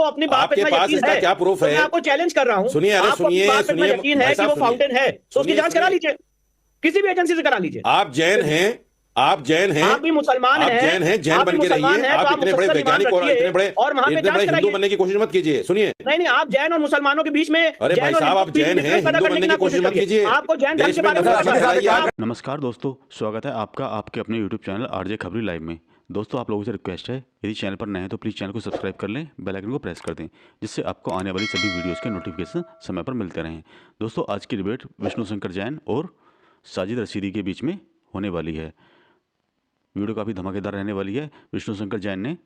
आपको अपनी बात पे आपके पास इसका क्या प्रूफ है? मैं आपको चैलेंज कर रहा हूँ। सुनिए, अरे सुनिए, सुनिए, यकीन है कि वो फाउंटेन है तो उसकी जांच करा लीजिए, किसी भी एजेंसी से करा लीजिए। आप जैन हैं, आप जैन हैं, आप भी मुसलमान हैं, जैन हैं, जैन बन के रहिए। आप इतने बड़े वैज्ञानिक और इतने बड़े हिंदू बनने की कोशिश मत कीजिए। सुनिए, नहीं, आप जैन और मुसलमानों के बीच में, अरे भाई साहब, आप जैन हैं, हिंदू बनने की कोशिश मत कीजिए। आपको जैन धर्म के बारे में। नमस्कार दोस्तों, स्वागत है आपका आपके अपने YouTube चैनल आरजे खबरी लाइव में। दोस्तों, आप लोगों से रिक्वेस्ट है, यदि चैनल पर नए हैं तो प्लीज़ चैनल को सब्सक्राइब कर लें, बेल आइकन को प्रेस कर दें, जिससे आपको आने वाली सभी वीडियोस के नोटिफिकेशन समय पर मिलते रहें। दोस्तों, आज की डिबेट विष्णु शंकर जैन और साजिद रशीदी के बीच में होने वाली है। वीडियो काफ़ी धमाकेदार रहने वाली है। विष्णु शंकर जैन ने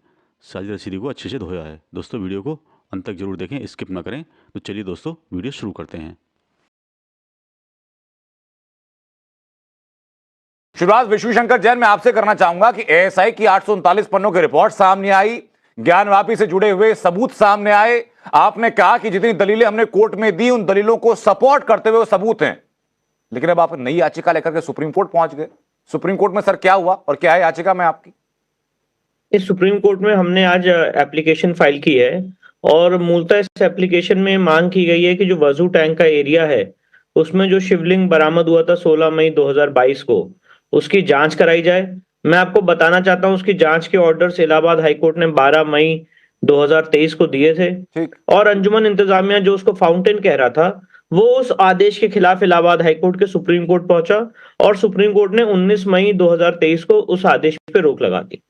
साजिद रशीदी को अच्छे से धोया है। दोस्तों, वीडियो को अंत तक जरूर देखें, स्किप ना करें। तो चलिए दोस्तों, वीडियो शुरू करते हैं। शुरुआत विष्णु शंकर जैन मैं आपसे करना चाहूंगा कि एएसआई की 839 पन्नों की रिपोर्ट सामने आई, ज्ञानवापी से जुड़े हुए सबूत सामने आए। आपने कहा कि जितनी दलीलें हमने कोर्ट में दी उन दलीलों को सपोर्ट करते हुए वो सबूत हैं, लेकिन अब आप नई याचिका लेकर के सुप्रीम कोर्ट पहुंच गए। सुप्रीम कोर्ट में सर क्या हुआ और क्या है याचिका में आपकी? इस सुप्रीम कोर्ट में हमने आज एप्लीकेशन फाइल की है और मूलतः इस एप्लीकेशन में मांग की गई है कि जो वजू टैंक का एरिया है उसमें जो शिवलिंग बरामद हुआ था 16 मई 2022 को, उसकी जांच कराई जाए। मैं आपको बताना चाहता हूं, उसकी जांच के ऑर्डर्स इलाहाबाद हाईकोर्ट ने 12 मई 2023 को दिए थे और अंजुमन इंतजामिया जो उसको फाउंटेन कह रहा था वो उस आदेश के खिलाफ इलाहाबाद हाईकोर्ट के सुप्रीम कोर्ट पहुंचा और सुप्रीम कोर्ट ने 19 मई 2023 को उस आदेश पे रोक लगा दी।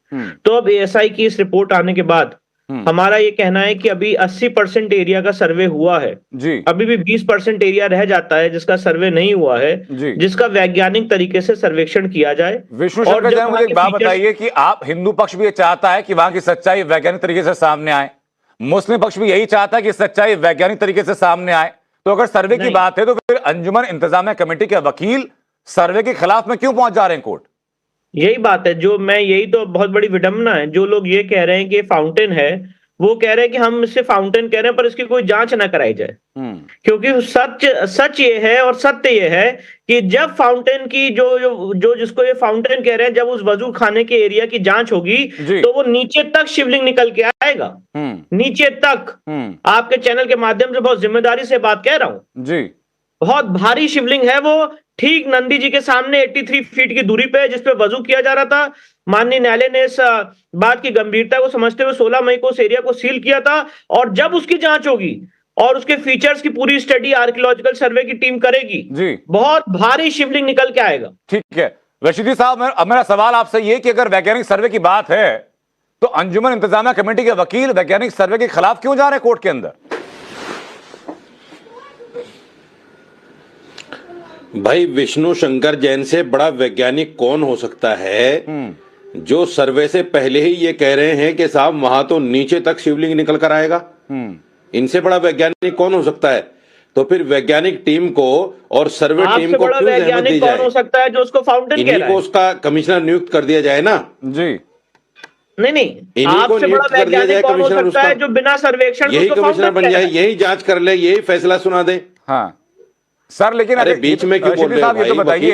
तो अब एएसआई की इस रिपोर्ट आने के बाद हमारा ये कहना है कि अभी 80% एरिया का सर्वे हुआ है जी। अभी भी 20% एरिया रह जाता है जिसका सर्वे नहीं हुआ है जी। जिसका वैज्ञानिक तरीके से सर्वेक्षण किया जाए। विष्णु शंकर जैन, मुझे एक बात बताइए कि आप हिंदू पक्ष भी ये चाहता है कि वहां की सच्चाई वैज्ञानिक तरीके से सामने आए, मुस्लिम पक्ष भी यही चाहता है कि सच्चाई वैज्ञानिक तरीके से सामने आए। तो अगर सर्वे की बात है तो फिर अंजुमन इंतजामिया कमेटी के वकील सर्वे के खिलाफ में क्यों पहुंच जा रहे हैं कोर्ट? यही बात है जो मैं, यही तो बहुत बड़ी विडंबना है। जो लोग ये कह रहे हैं कि फाउंटेन है, वो कह रहे हैं कि हम इसे फाउंटेन कह रहे हैं पर इसकी कोई जांच ना कराई जाए, क्योंकि सच ये है और सत्य ये है कि जब फाउंटेन की जो जिसको ये फाउंटेन कह रहे हैं, जब उस वजू खाने के एरिया की जांच होगी तो वो नीचे तक शिवलिंग निकल के आएगा, नीचे तक। आपके चैनल के माध्यम से बहुत जिम्मेदारी से बात कह रहा हूं जी। बहुत भारी शिवलिंग है वो, ठीक नंदी जी के सामने 83 फीट की दूरी पे है, जिसपे वजू किया जा रहा था। माननीय न्यायालय ने इस बात की गंभीरता को समझते हुए 16 मई को उस एरिया को सील किया था और जब उसकी जांच होगी और उसके फीचर्स की पूरी स्टडी आर्कियोलॉजिकल सर्वे की टीम करेगी जी, बहुत भारी शिवलिंग निकल के आएगा। ठीक है रशीदी साहब, अब मेरा सवाल आपसे ये कि अगर वैज्ञानिक सर्वे की बात है तो अंजुमन इंतजामिया कमेटी के वकील वैज्ञानिक सर्वे के खिलाफ क्यों जा रहे हैं कोर्ट के अंदर? भाई, विष्णु शंकर जैन से बड़ा वैज्ञानिक कौन हो सकता है जो सर्वे से पहले ही ये कह रहे हैं कि साहब वहां तो नीचे तक शिवलिंग निकल कर आएगा? इनसे बड़ा वैज्ञानिक कौन हो सकता है? तो फिर वैज्ञानिक टीम को और सर्वे टीम को क्यों जहमत दी जाए? कौन हो सकता है जो उसको फाउंटेन कह रहा है? को उसका कमिश्नर नियुक्त कर दिया जाए ना जी। नहीं, आपसे बड़ा वैज्ञानिक कौन हो सकता है जो बिना सर्वेक्षण यही कमिश्नर बन जाए, यही जांच कर ले, यही फैसला सुना दे। हाँ सर, लेकिन अरे बीच में क्यों बोल रहे हो भाई? तो बताइए,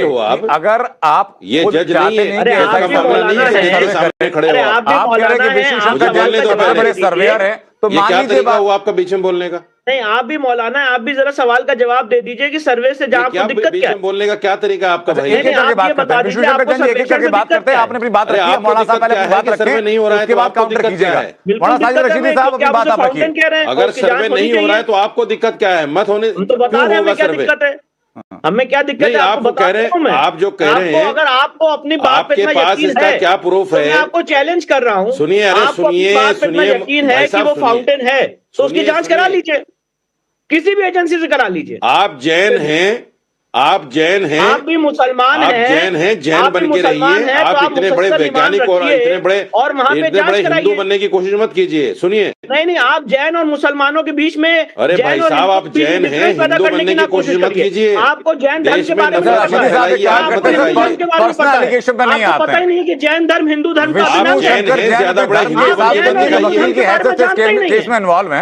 अगर आप ये जज नहीं है, ऐसा मामला नहीं है, सामने खड़े हो आप कह रहे हैं कि विष्णु शंकर जैन बड़े सर्वेयर हैं, तो ये क्या तरीका हुआ आपका बीच में बोलने का? नहीं, आप भी मौलाना है, आप भी जरा सवाल का जवाब दे दीजिए कि सर्वे से जहां आपको दिक्कत क्या है? बोलने का क्या तरीका आपका भाई? एक करके बात करते हैं, विष्णु शंकर जैन एक करके बात करते हैं। आपने अपनी बात रखी है, मौलाना साहब पहले अपनी बात रखिए, नहीं हो रहा है उसके बाद काउंटर कीजिएगा। मौलाना साजिद रशीदी साहब अपनी बात आप रखिए। अगर सर्वे नहीं हो रहा है तो आपको दिक्कत क्या है? मत होने तो बता रहे हैं क्या दिक्कत है, हमें क्या दिक्कत है? आप कह रहे हैं, आप जो कह रहे हैं, अगर आपको अपनी बात पे आपके पास इसका क्या प्रूफ है? मैं आपको चैलेंज कर रहा हूं। सुनिए, अरे सुनिए, यकीन है कि वो फाउंटेन है तो उसकी जांच करा लीजिए, किसी भी एजेंसी से करा लीजिए। आप जैन हैं, आप जैन हैं, आप भी मुसलमान हैं, जैन हैं, जैन बन के रहिए। आप इतने बड़े वैज्ञानिक और इतने बड़े हिंदू बनने की कोशिश मत कीजिए। सुनिए, नहीं, आप जैन और मुसलमानों के बीच में, अरे भाई साहब, आप जैन हैं, हिंदू बनने की कोशिश मत कीजिए। आपको जैन धर्म के बारे में पता ही नहीं कि जैन धर्म हिंदू धर्म का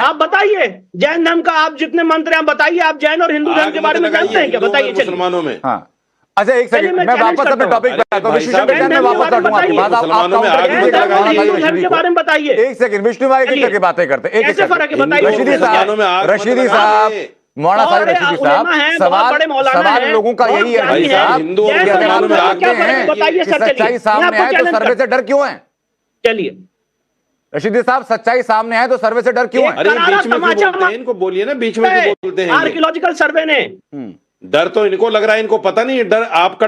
आप बताइए, जैन धर्म का आप जितने मंत्र हैं बताइए, आप जैन और हिंदू धर्म के बारे में जानते हैं क्या? बताइए मुसलमानों में। हाँ, अच्छा एक सेकंड, मैं वापस अपने टॉपिक पे आता हूं। विष्णु शंकर जैन में वापस लौटूंगा आपकी बात। मुसलमानों में आग मत लगाइए। के बारे में बताइए। एक सेकंड, विष्णु भाई एक करके बातें करते हैं। कैसे फर्क है बताइए। रशीदी साहब, मौलाना साहब, रशीदी साहब, सवाल लोगों का यही है रशीदी साहब, सच्चाई सामने आए तो सर्वे से डर क्यों है? चलिए रशीदी साहब, सच्चाई सामने आए तो सर्वे से डर क्यों है? अरे बीच में क्यों बोलते हैं? इनको बोलिए ना, बीच में क्यों बोलते हैं? आर्कियोलॉजिकल सर्वे ने डर तो इनको लग रहा है, इनको पता नहीं है डर आपका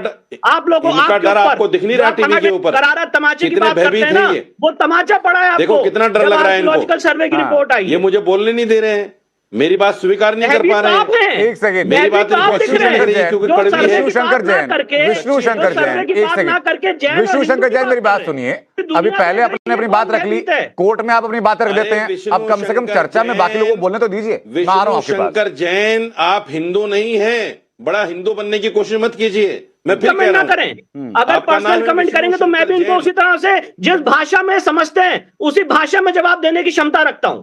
आप लोगों इनका डर आपको दिख नहीं रहा टीवी के ऊपर। करारा तमाचे की कितने बात करते भयभीत हैं ना, हैं ये। वो तमाचा पड़ा है आपको। देखो कितना डर लग रहा है इनको। आर्कियोलॉजिकल सर्वे की रिपोर्ट आई ये मुझे बोलने नहीं दे रहे हैं, मेरी बात स्वीकार नहीं कर पा रहे हैं। एक सेकंड, मेरी बात इनको अच्छी लग रही है क्योंकि कड़वी है। विष्णु शंकर जैन, विष्णु शंकर जैन, एक सेकंड, विष्णु शंकर जैन मेरी बात सुनिए। अभी पहले आपने अपनी बात रख ली, कोर्ट में आप अपनी बातें रख देते हैं, अब कम से कम चर्चा में बाकी लोगों को बोलने तो दीजिए। मैं आ रहा हूं आपके पास। शंकर जैन, आप हिंदू नहीं हैं, बड़ा हिंदू बनने की कोशिश मत कीजिए। मैं फिर कह रहा हूं, करें अगर पर्सनल कमेंट करेंगे तो मैं भी इनको उसी तरह से जिस भाषा में समझते हैं उसी भाषा में जवाब देने की क्षमता रखता हूं।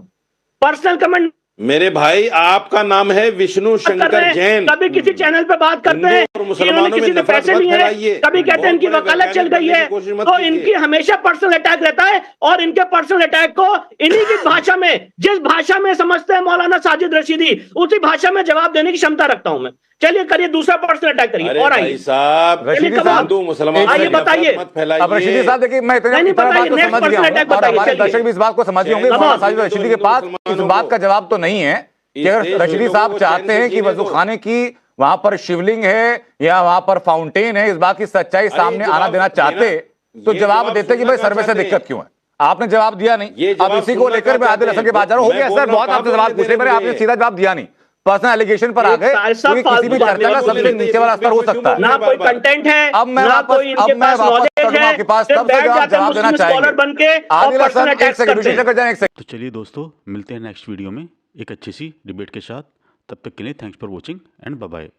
पर्सनल कमेंट मेरे भाई, आपका नाम है विष्णु शंकर जैन। कभी किसी चैनल पे बात करते हैं और मुसलमानों में किसी से पैसे नफरत नहीं मत है, फैलाइए। कभी कहते हैं इनकी वकालत चल गई है, तो इनकी हमेशा पर्सनल अटैक रहता है। और इनके पर्सनल अटैक को इन्हीं की भाषा में, जिस भाषा में समझते हैं मौलाना साजिद रशीदी, उसी भाषा में जवाब देने की क्षमता रखता हूं मैं। चलिए करिए, दूसरा पर्सनल अटैक करिए। और आइए साहब, हिंदू मुसलमान आइए बताइए। अब रशीदी साहब देखिए, मैं इतना बात को समझ गया हूं और हमारे दर्शक भी इस बात को समझ गए होंगे। मौलाना साजिद रशीदी के पास इस बात का जवाब तो नहीं है कि अगर रशीदी साहब चाहते हैं कि वजू खाने की वहां पर शिवलिंग है या वहां पर फाउंटेन है, इस बात की सच्चाई सामने आना देना चाहते तो जवाब देते कि भाई सर्वे से दिक्कत क्यों है। आपने जवाब दिया नहीं। अब इसी को लेकर मैं आदिल हसन के पास जा रहा हूं। हो गया सर, बहुत आपसे सवाल पूछे मैंने, आपने सीधा जवाब दिया नहीं, पर्सनल एलिगेशन पर आ गए। किसी भी चर्चा का सबसे नीचे वाला स्तर हो सकता है। ना कोई कंटेंट है, अब मैं वापस आपके पास तब तक आप जवाब देना चाहेंगे। आदिल हसन, एक सेकंड, विष्णु शंकर जैन, एक सेकंड। तो चलिए दोस्तों, मिलते हैं नेक्स्ट वीडियो में एक अच्छी सी डिबेट के साथ। तब तक के लिए thanks for watching and bye bye.